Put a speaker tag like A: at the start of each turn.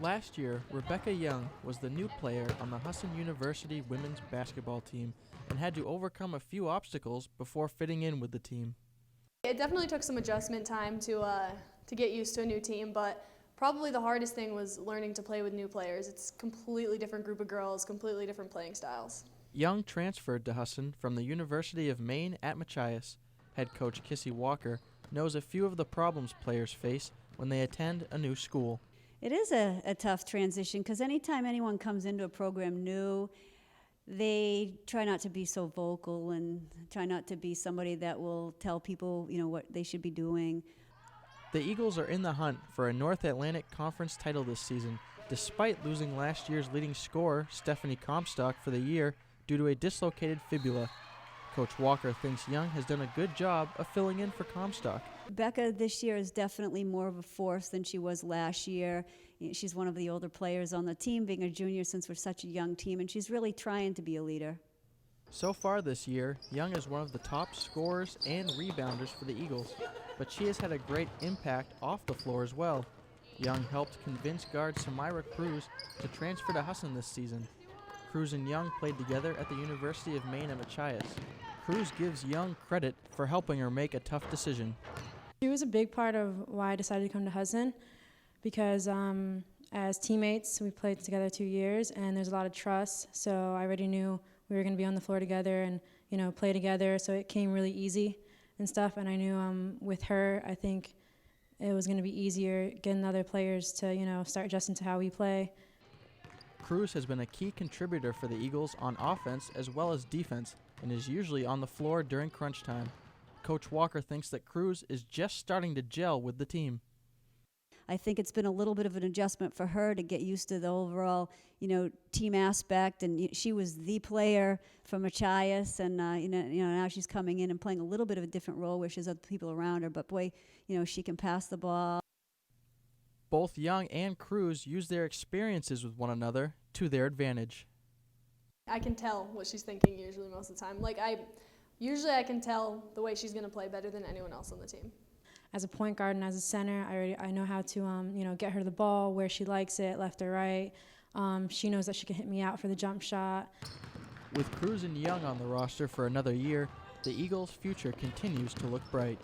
A: Last year, Rebecca Young was the new player on the Husson University women's basketball team and had to overcome a few obstacles before fitting in with the team.
B: It definitely took some adjustment time to get used to a new team, but probably the hardest thing was learning to play with new players. It's a completely different group of girls, completely different playing styles.
A: Young transferred to Husson from the University of Maine at Machias. Head coach Kissy Walker knows a few of the problems players face when they attend a new school.
C: It is a tough transition because anytime anyone comes into a program new, they try not to be so vocal and try not to be somebody that will tell people, what they should be doing.
A: The Eagles are in the hunt for a North Atlantic Conference title this season, despite losing last year's leading scorer, Stephanie Comstock, for the year due to a dislocated fibula. Coach Walker thinks Young has done a good job of filling in for Comstock.
C: Becca this year is definitely more of a force than she was last year. She's one of the older players on the team, being a junior since we're such a young team, and she's really trying to be a leader.
A: So far this year, Young is one of the top scorers and rebounders for the Eagles, but she has had a great impact off the floor as well. Young helped convince guard Samira Cruz to transfer to Husson this season. Cruz and Young played together at the University of Maine at Machias. Cruz gives Young credit for helping her make a tough decision.
D: She was a big part of why I decided to come to Husson because as teammates, we played together 2 years and there's a lot of trust, so I already knew we were going to be on the floor together and play together, so it came really easy and stuff, and I knew with her, I think it was going to be easier getting other players to start adjusting to how we play.
A: Cruz has been a key contributor for the Eagles on offense as well as defense and is usually on the floor during crunch time. Coach Walker thinks that Cruz is just starting to gel with the team.
C: I think it's been a little bit of an adjustment for her to get used to the overall, team aspect. And she was the player from Machias, and now she's coming in and playing a little bit of a different role where she has other people around her. But boy, she can pass the ball.
A: Both Young and Cruz use their experiences with one another to their advantage.
B: I can tell what she's thinking usually most of the time. Usually I can tell the way she's going to play better than anyone else on the team.
D: As a point guard and as a center, I know how to get her the ball where she likes it, left or right. She knows that she can hit me out for the jump shot.
A: With Cruz and Young on the roster for another year, the Eagles' future continues to look bright.